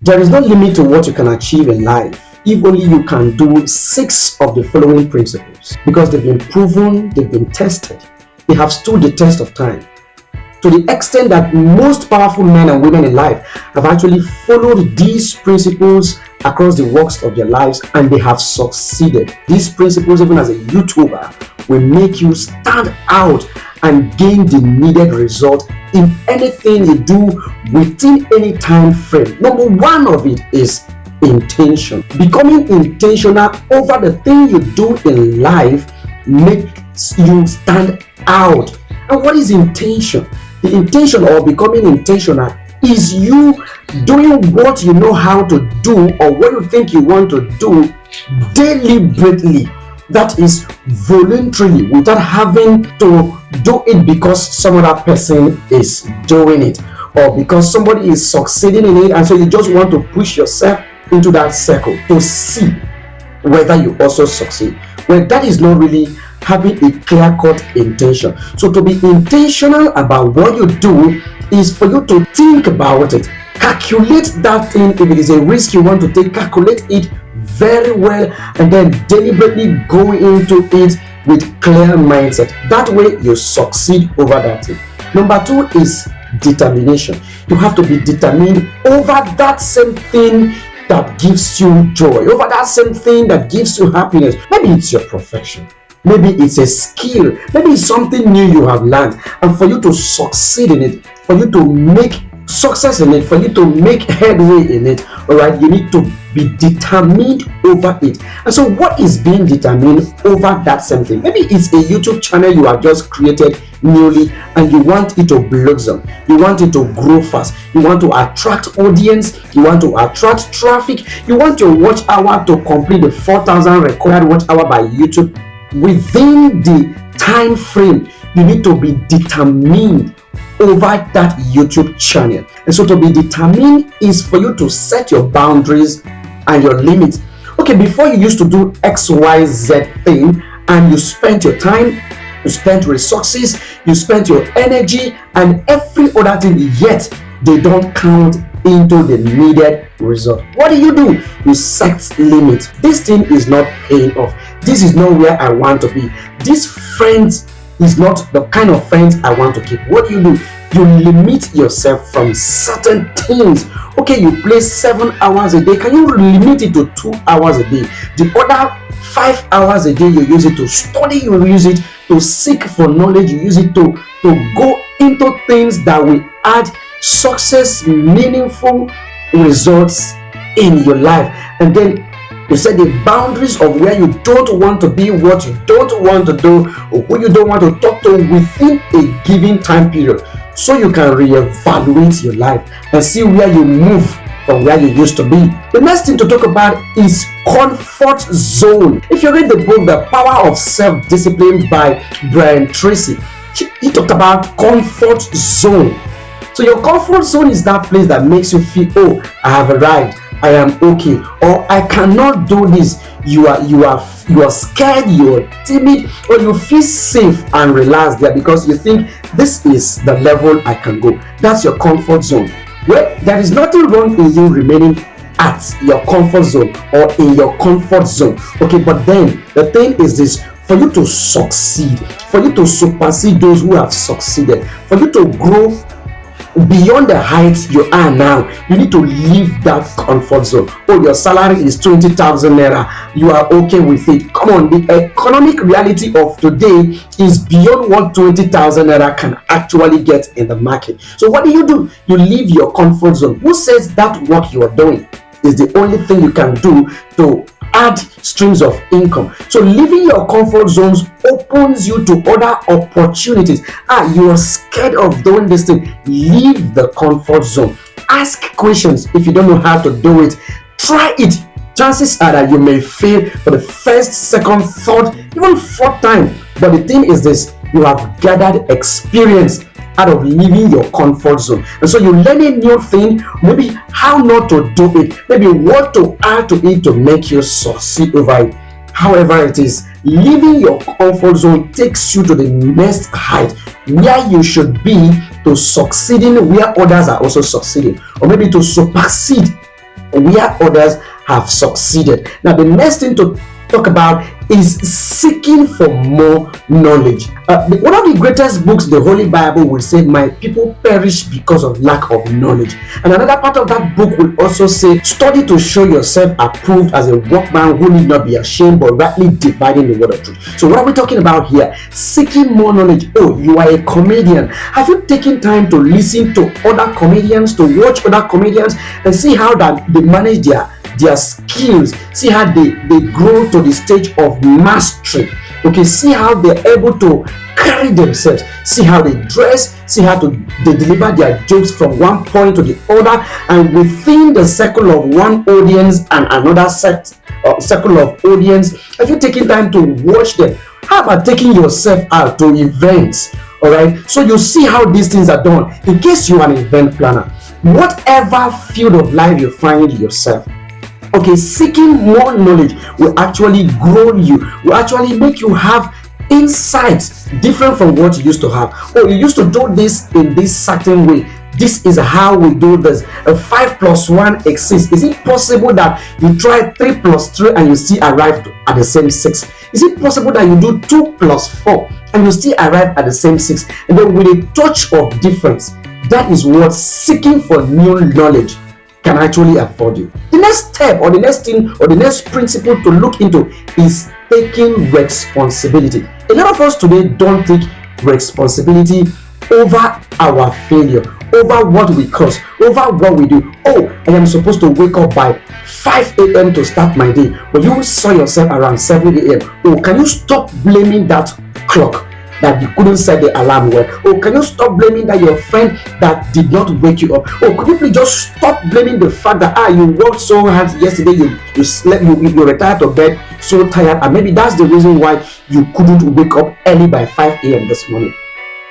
There is no limit to what you can achieve in life if only you can do 6 of the following principles, because they've been proven, they've been tested, they have stood the test of time, to the extent that most powerful men and women in life have actually followed these principles across the walks of their lives, and they have succeeded. These principles, even as a YouTuber, will make you stand out and gain the needed result in anything you do within any time frame. Number one of it is intention. Becoming intentional over the thing you do in life makes you stand out. And what is intention? The intention, or becoming intentional, is you doing what you know how to do or what you think you want to do deliberately. That is voluntarily, without having to do it because some other person is doing it, or because somebody is succeeding in it, and so you just want to push yourself into that circle to see whether you also succeed. Well, that is not really having a clear-cut intention. So to be intentional about what you do is for you to think about it, calculate that thing. If it is a risk you want to take, calculate it very well, and then deliberately go into it with clear mindset. That way you succeed over that thing. Number 2 is determination. You have to be determined over that same thing that gives you joy, over that same thing that gives you happiness. Maybe it's your profession, maybe it's a skill, maybe it's something new you have learned, and for you to succeed in it, for you to make success in it, for you to make headway in it, all right, you need to be determined over it. And so what is being determined over that same thing? Maybe it's a YouTube channel you have just created newly and you want it to blossom, you want it to grow fast, you want to attract audience, you want to attract traffic, you want your watch hour to complete the 4,000 required watch hour by YouTube within the time frame. You need to be determined over that YouTube channel. And so to be determined is for you to set your boundaries and your limits. Okay, before you used to do XYZ thing and you spent your time, you spent resources, you spent your energy and every other thing, yet they don't count into the needed result. What do? You set limits. This thing is not paying off. This is not where I want to be. This friends is not the kind of friends I want to keep. What do? You limit yourself from certain things. Okay, you play 7 hours a day. Can you limit it to 2 hours a day? The other 5 hours a day, you use it to study, you use it to seek for knowledge, you use it to go into things that will add success, meaningful results in your life. And then you set the boundaries of where you don't want to be, what you don't want to do, or who you don't want to talk to within a given time period, so you can reevaluate your life and see where you move from where you used to be. The next thing to talk about is comfort zone. If you read the book The Power of Self-Discipline by Brian Tracy, he talked about comfort zone. So your comfort zone is that place that makes you feel, oh, I have arrived, I am okay, or I cannot do this. You are scared, you're timid, or you feel safe and relaxed there because you think this is the level I can go. That's your comfort zone. Well, there is nothing wrong in you remaining at your comfort zone or in your comfort zone. Okay, but then the thing is this: for you to succeed, for you to supersede those who have succeeded, for you to grow beyond the heights you are now, you need to leave that comfort zone. Oh, your salary is 20,000 naira, you are okay with it. Come on, the economic reality of today is beyond what 20,000 naira can actually get in the market. So what do? You leave your comfort zone. Who says that work you are doing is the only thing you can do to add streams of income? So leaving your comfort zones opens you to other opportunities. You are scared of doing this thing, leave the comfort zone. Ask questions. If you don't know how to do it, try it. Chances are that you may fail for the first, second, third, even fourth time, but the thing is this: you have gathered experience out of leaving your comfort zone. And so you learn a new thing, maybe how not to do it, maybe what to add to it to make you succeed over it. However it is, leaving your comfort zone takes you to the next height where you should be, to succeeding where others are also succeeding, or maybe to supersede where others have succeeded. Now, the next thing to talk about is seeking for more knowledge. One of the greatest books, the Holy Bible, will say, "My people perish because of lack of knowledge." And another part of that book will also say, "Study to show yourself approved as a workman who need not be ashamed, but rightly dividing the word of truth." So what are we talking about here? Seeking more knowledge. Oh, you are a comedian. Have you taken time to listen to other comedians, to watch other comedians, and see how that they manage their skills, see how they grow to the stage of mastery? Okay, see how they're able to carry themselves, see how they dress, see how they deliver their jokes from one point to the other, and within the circle of one audience and another circle of audience. Have you taken time to watch them? How about taking yourself out to events? All right, so you see how these things are done. In case you are an event planner, whatever field of life you find yourself, okay, seeking more knowledge will actually grow you, will actually make you have insights different from what you used to have. Oh, you used to do this in this certain way. This is how we do this. A 5 plus 1 exists. Is it possible that you try 3 plus 3 and you still arrive at the same 6? Is it possible that you do 2 plus 4 and you still arrive at the same 6? And then with a touch of difference, that is what seeking for new knowledge can actually afford you. The next step, or the next thing, or the next principle to look into is taking responsibility. A lot of us today don't take responsibility over our failure, over what we cause, over what we do. Oh, I am supposed to wake up by 5 a.m. to start my day, but you saw yourself around 7 a.m. Oh, can you stop blaming that clock that you couldn't set the alarm well? Oh, can you stop blaming that your friend that did not wake you up? Oh, could you please just stop blaming the fact that you worked so hard yesterday, you slept, you retired to bed so tired, and maybe that's the reason why you couldn't wake up early by 5 a.m. this morning.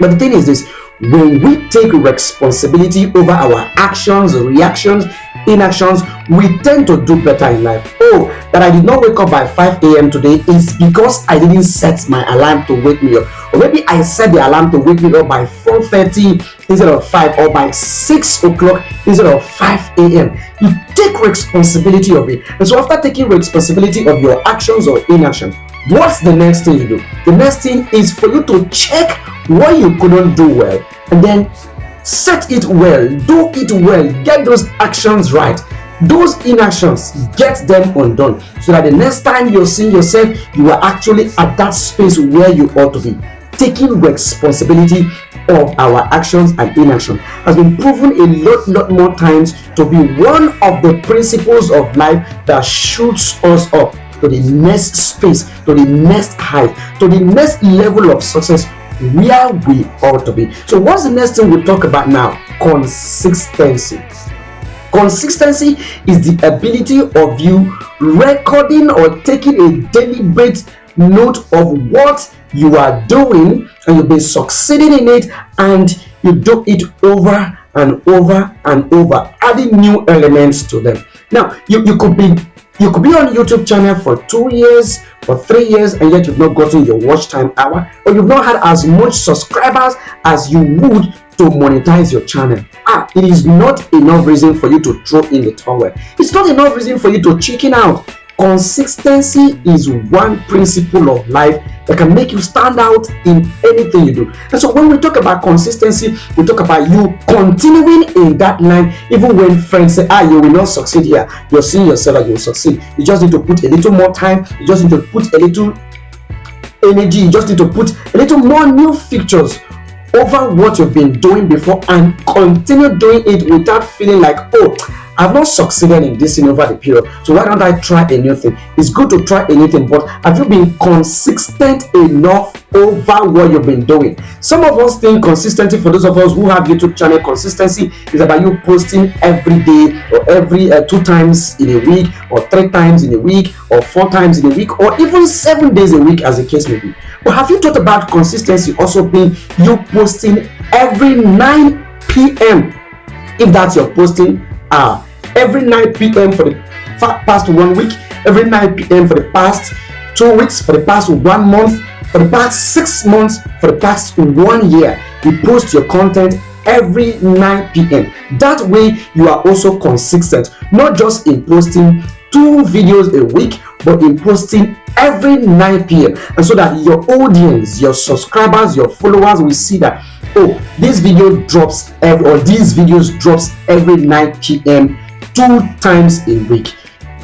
But the thing is this: when we take responsibility over our actions, reactions, inactions, we tend to do better in life. Oh, that I did not wake up by 5 a.m. today is because I didn't set my alarm to wake me up. Or maybe I set the alarm to wake me up by 4:30 instead of 5, or by 6 o'clock instead of 5 a.m. You take responsibility of it. And so after taking responsibility of your actions or inactions, what's the next thing you do? The next thing is for you to check what you couldn't do well, and then set it well, do it well, get those actions right, those inactions, get them undone, so that the next time you're seeing yourself, you are actually at that space where you ought to be. Taking responsibility of our actions and inaction has been proven a lot more times to be one of the principles of life that shoots us up to the next space, to the next height, to the next level of success where we ought to be. So what's the next thing we'll talk about now? Consistency. Consistency is the ability of you recording or taking a deliberate note of what you are doing, and you've been succeeding in it, and you do it over and over and over, adding new elements to them. Now, you could be on YouTube channel for 2 years, for 3 years, and yet you've not gotten your watch time hour, or you've not had as much subscribers as you would to monetize your channel. It is not enough reason for you to throw in the towel. It's not enough reason for you to chicken out. Consistency is one principle of life that can make you stand out in anything you do. And so when we talk about consistency, we talk about you continuing in that line even when friends say, you will not succeed here. You're seeing yourself that you will succeed. You just need to put a little more time. You just need to put a little energy. You just need to put a little more new features over what you've been doing before, and continue doing it without feeling like, I've not succeeded in this thing over the period, so why don't I try a new thing? It's good to try a new thing, but have you been consistent enough over what you've been doing? Some of us think consistency, for those of us who have YouTube channel, consistency is about you posting every day, or every 2 times in a week, or 3 times in a week, or 4 times in a week, or even 7 days a week, as the case may be. But have you thought about consistency also being you posting every 9 p.m. if that's your posting hour? Every 9 p.m. for the past 1 week, every 9 p.m. for the past 2 weeks, for the past 1 month, for the past 6 months, for the past 1 year. You post your content every 9 p.m. That way you are also consistent, not just in posting 2 videos a week, but in posting every 9 p.m. and so that your audience, your subscribers, your followers will see that, oh, this video drops these videos drops every 9 p.m. 2 times a week,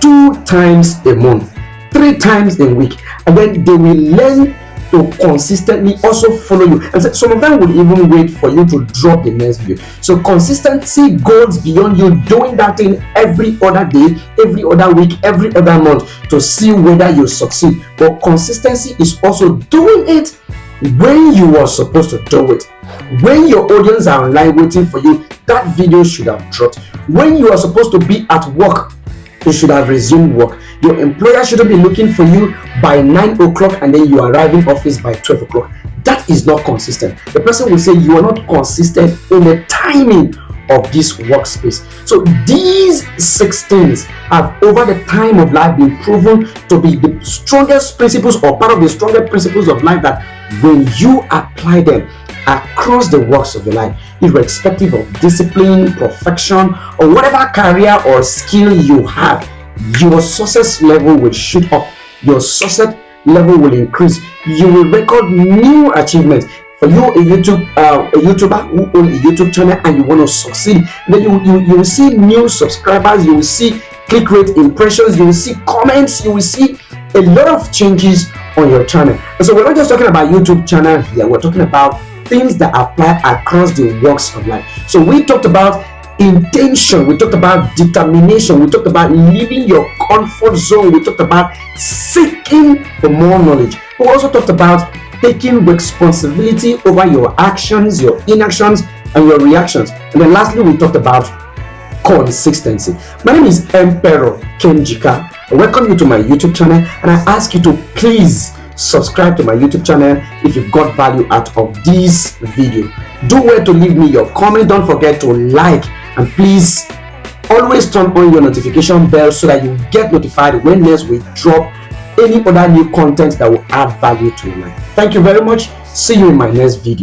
2 times a month, 3 times a week, and then they will learn to consistently also follow you. And so some of them will even wait for you to drop the next video. So consistency goes beyond you doing that thing every other day, every other week, every other month to see whether you succeed. But consistency is also doing it when you are supposed to do it. When your audience are online waiting for you, that video should have dropped. When you are supposed to be at work, you should have resumed work. Your employer shouldn't be looking for you by 9 o'clock and then you arrive in office by 12 o'clock. That is not consistent. The person will say you are not consistent in the timing of this workspace. So these 6 things have over the time of life been proven to be the strongest principles, or part of the strongest principles of life, that when you apply them across the works of your life, irrespective of discipline, perfection, or whatever career or skill you have, your success level will shoot up. Your success level will increase. You will record new achievements. For you, a YouTuber who owns a YouTube channel and you want to succeed, then you will see new subscribers, you will see click rate, impressions, you will see comments, you will see a lot of changes on your channel. And so we're not just talking about YouTube channel here, we're talking about things that apply across the walks of life. So we talked about intention, we talked about determination, we talked about leaving your comfort zone, we talked about seeking for more knowledge. We also talked about taking responsibility over your actions, your inactions, and your reactions. And then lastly, we talked about consistency. My name is Emperor Kemjika. I welcome you to my YouTube channel, and I ask you to please subscribe to my YouTube channel if you've got value out of this video. Do well to leave me your comment. Don't forget to like, and please always turn on your notification bell so that you get notified when next we drop any other new content that will add value to your life. Thank you very much. See you in my next video.